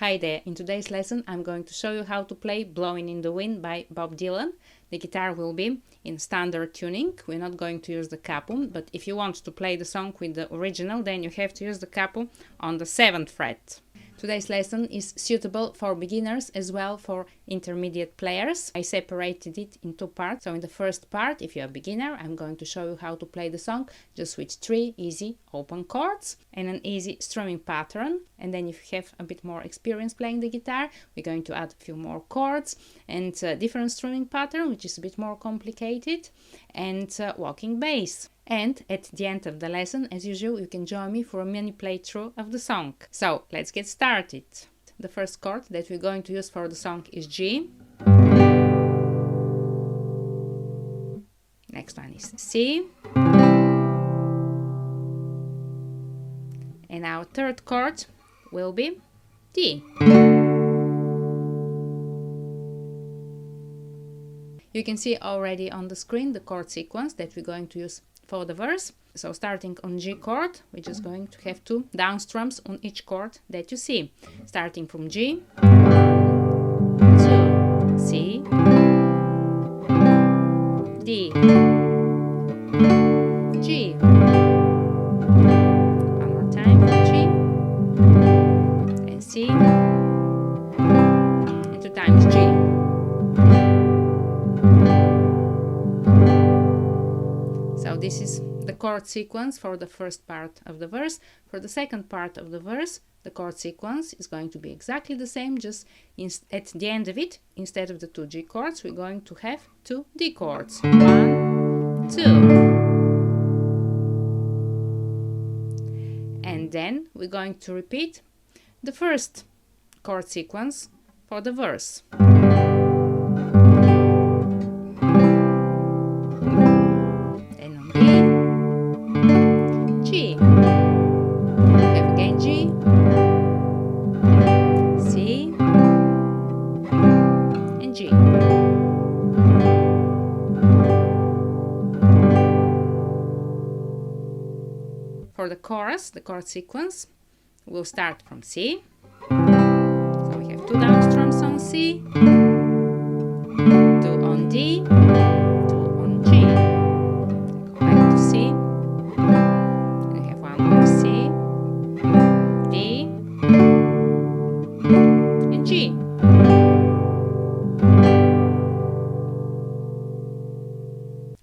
Hi there, in today's lesson I'm going to show you how to play Blowin' in the Wind by Bob Dylan. The guitar will be in standard tuning. We're not going to use the capo, but if you want to play the song with the original, then you have to use the capo on the 7th fret. Today's lesson is suitable for beginners as well for intermediate players. I separated it in two parts. So in the first part, if you're a beginner, I'm going to show you how to play the song just with 3 easy open chords and an easy strumming pattern. And then if you have a bit more experience playing the guitar, we're going to add a few more chords and different strumming pattern, which is a bit more complicated, and walking bass. And at the end of the lesson, as usual, you can join me for a mini playthrough of the song. So let's get started. The first chord that we're going to use for the song is G. Next one is C. And our third chord will be D. You can see already on the screen the chord sequence that we're going to use for the verse. So starting on G chord, we're just going to have 2 down strums on each chord that you see. Starting from G, 2, C, D, G. One more time, G, and C, and 2 times G. So this is the chord sequence for the first part of the verse. For the second part of the verse, the chord sequence is going to be exactly the same, just at the end of it, instead of the 2 G chords, we're going to have 2 D chords. 1, 2. And then we're going to repeat the first chord sequence for the verse. For the chorus, the chord sequence, we'll start from C. So we have 2 down strums on C, 2 on D, 2 on G. Go back to C. And we have 1 more C, D, and G.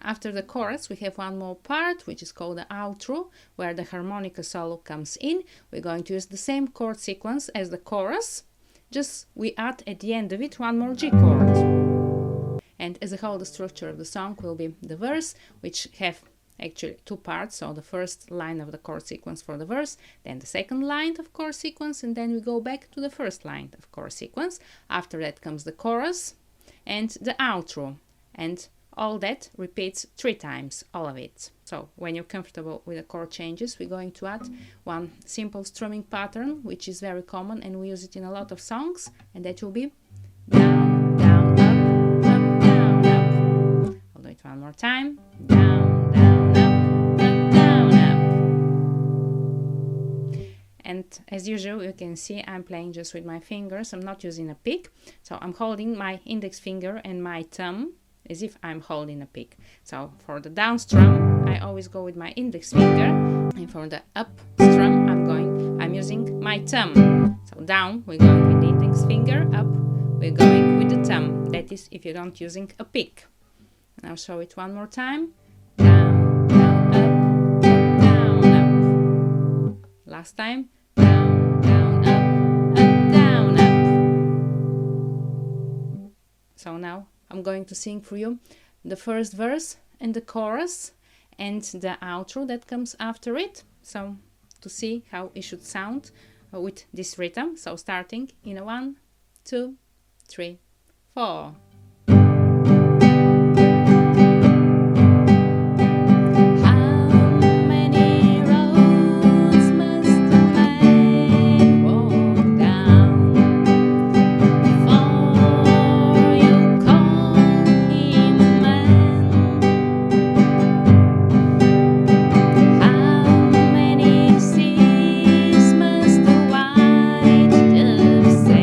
After the chorus, we have one more part, which is called the outro, where the harmonica solo comes in. We're going to use the same chord sequence as the chorus, just we add at the end of it 1 more G chord. And as a whole, the structure of the song will be the verse, which have actually 2 parts. So the first line of the chord sequence for the verse, then the second line of chord sequence, and then we go back to the first line of chord sequence. After that comes the chorus and the outro. And all that repeats 3 times, all of it. So when you're comfortable with the chord changes, we're going to add one simple strumming pattern, which is very common and we use it in a lot of songs, and that will be down, down, up, up, down, up. I'll do it one more time. Down, down, up, up, down, up. And as usual, you can see I'm playing just with my fingers. I'm not using a pick. So I'm holding my index finger and my thumb as if I'm holding a pick. So for the down strum, I always go with my index finger, and for the up strum, I'm using my thumb. So down, we're going with the index finger, up, we're going with the thumb. That is if you're not using a pick. And I'll show it one more time. Down, down, up, up, down, up. Last time. Down, down, up, down, up. So now I'm going to sing for you the first verse and the chorus and the outro that comes after it. So to see how it should sound with this rhythm. So starting in a 1, 2, 3, 4. Say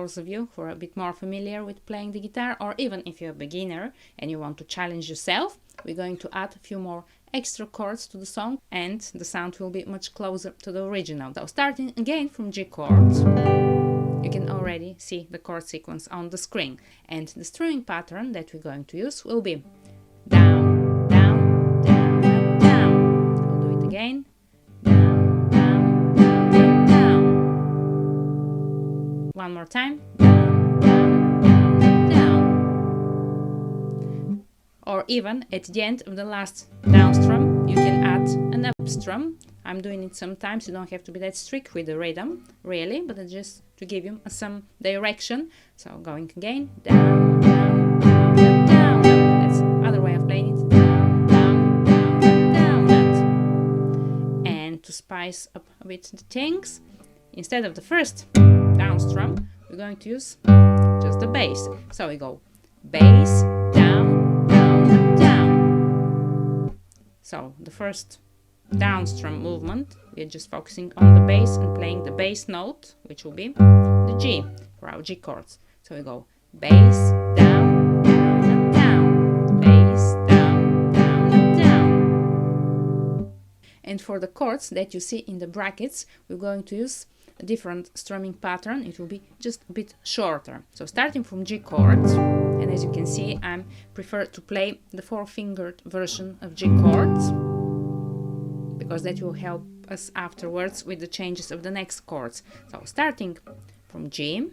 those of you who are a bit more familiar with playing the guitar, or even if you're a beginner and you want to challenge yourself, we're going to add a few more extra chords to the song and the sound will be much closer to the original. So starting again from G chord, you can already see the chord sequence on the screen, and the strumming pattern that we're going to use will be down, down, down, up, down. I'll do it again. Down, down, down, up, down. One more time. Down, down, down, up, down. Or even at the end of the last down strum, you can add an up strum. I'm doing it sometimes. You don't have to be that strict with the rhythm, really, but it's just to give you some direction. So going again, down, down, down, up, down, up. That's other way of playing it. Down, down, down, up, down, up. And to spice up a bit the things, instead of the first down strum, we're going to use just the bass. So we go bass, down, down, up, down. So the first down strum movement, we're just focusing on the bass and playing the bass note, which will be the G for our G chords. So we go bass, down, down, up, down, bass, down, down, up, down. And for the chords that you see in the brackets, we're going to use a different strumming pattern. It will be just a bit shorter. So starting from G chord, and as you can see, I prefer to play the 4-fingered version of G chords, because that will help us afterwards with the changes of the next chords. So starting from G,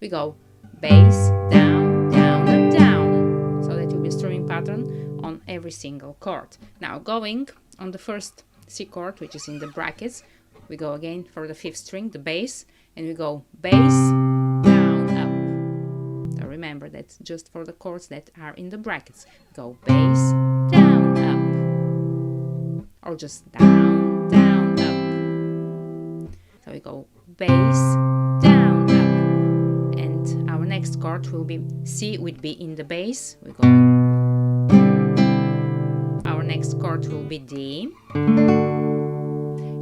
we go bass, down, down, up, down. So that will be a strumming pattern on every single chord. Now going on the first C chord, which is in the brackets, we go again for the 5th string, the bass, and we go bass, down, up. So remember, that's just for the chords that are in the brackets. Go bass, down, up. Or just down, down, up. So we go bass, down, up. And our next chord will be C with B in the bass. We go. Our next chord will be D.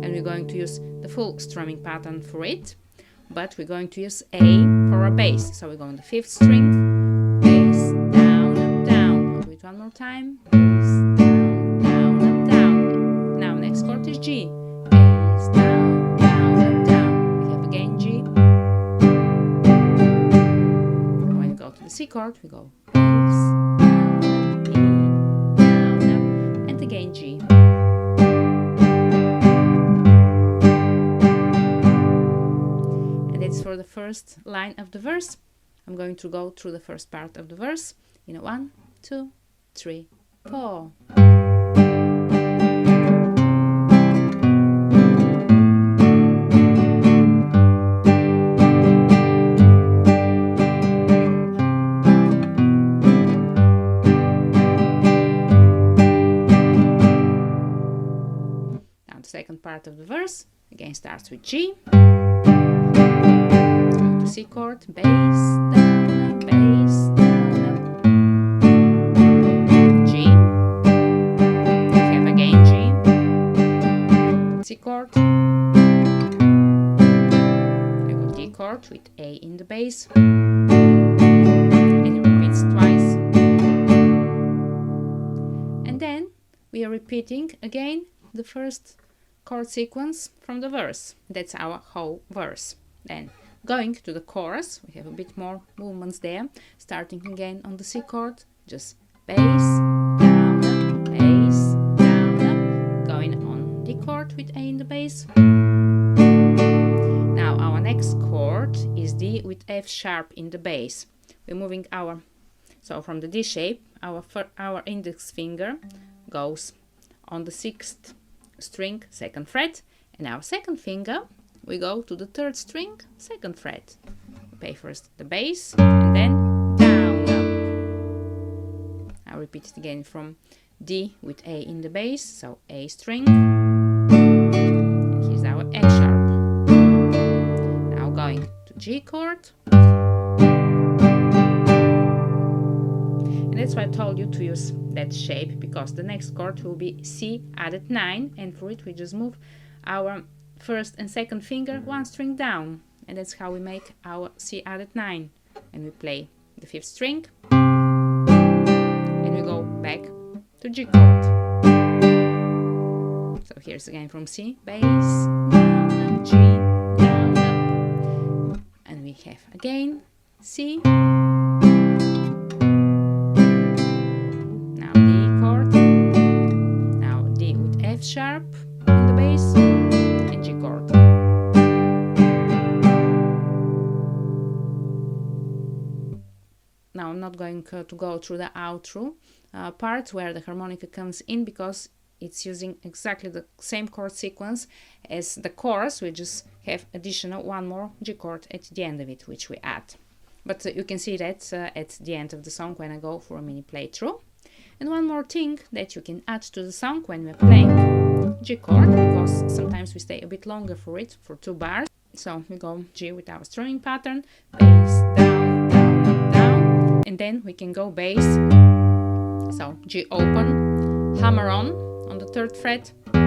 And we're going to use the full strumming pattern for it. But we're going to use A for a bass. So we go on the 5th string, bass, down, up, down. I'll do it one more time. Bass, down, down, up, down. Now next chord is G. Bass, down, down, up, down. We have again G. When we go to the C chord, we go bass, down, E, down, up, and again G. And that's for the first line of the verse. I'm going to go through the first part of the verse in a 1, 2, 3, 4. Second part of the verse again starts with G. Go to C chord, bass, down, up, bass, down, up. G. We have again G. C chord. We go D chord with A in the bass. And it repeats twice. And then we are repeating again the first chord sequence from the verse. That's our whole verse. Then going to the chorus, we have a bit more movements there. Starting again on the C chord, just bass, down, up, bass, down, up. Going on D chord with A in the bass. Now our next chord is D with F sharp in the bass. We're moving so from the D shape, our index finger goes on the 6th string, 2nd fret, and our 2nd finger, we go to the 3rd string, 2nd fret. We play first the bass and then down, up. I'll repeat it again from D with A in the bass, so A string, and here's our F sharp. Now going to G chord, and that's why I told you to use that shape, because the next chord will be C added 9, and for it we just move our 1st and 2nd finger 1 string down, and that's how we make our C added 9. And we play the 5th string, and we go back to G chord. So here's again from C, bass, down, up, G, down, up, and we have again C, now D chord, now D with F sharp in the bass, and G chord. Now I'm not going to go through the outro part where the harmonica comes in, because it's using exactly the same chord sequence as the chorus. We just have additional one more G chord at the end of it, which we add. But you can see that at the end of the song when I go for a mini playthrough. And one more thing that you can add to the song when we're playing G chord, because sometimes we stay a bit longer for it, for 2 bars. So we go G with our strumming pattern, bass, down, down, up, down, and then we can go bass. So G open, hammer on the 3rd fret. I'll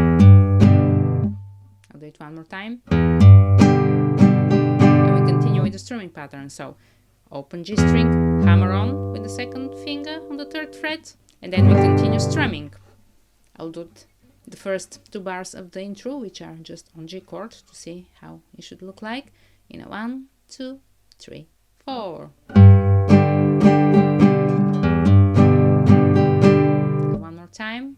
do it one more time. And we continue with the strumming pattern. So open G string, hammer on with the 2nd finger on the 3rd fret, and then we continue strumming. I'll do the first 2 bars of the intro, which are just on G chord, to see how it should look like. In a 1, 2, 3, 4. One more time.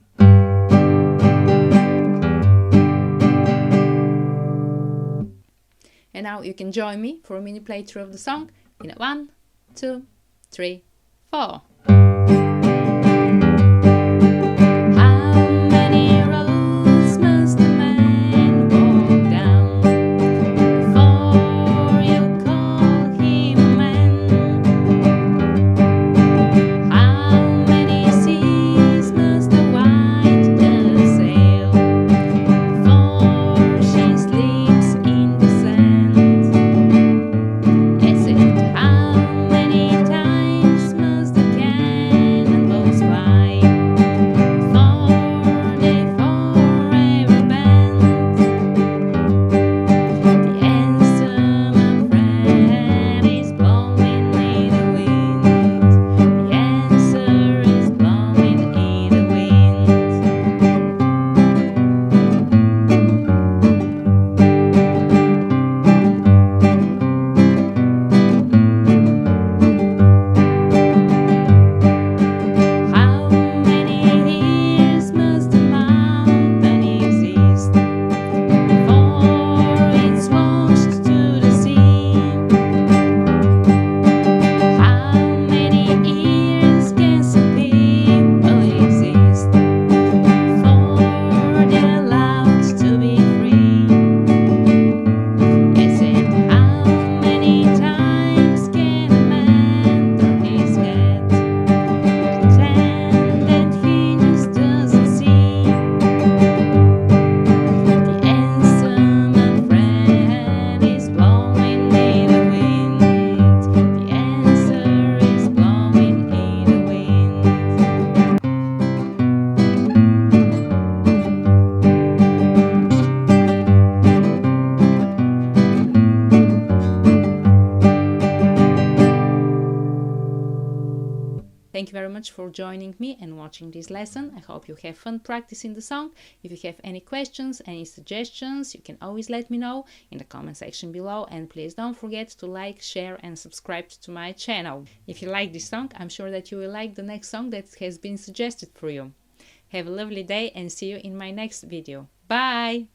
And now you can join me for a mini playthrough of the song in a 1, 2, 3, 4. Thank you very much for joining me and watching this lesson. I hope you have fun practicing the song. If you have any questions, any suggestions, you can always let me know in the comment section below, and please don't forget to like, share and subscribe to my channel. If you like this song, I'm sure that you will like the next song that has been suggested for you. Have a lovely day and see you in my next video. Bye!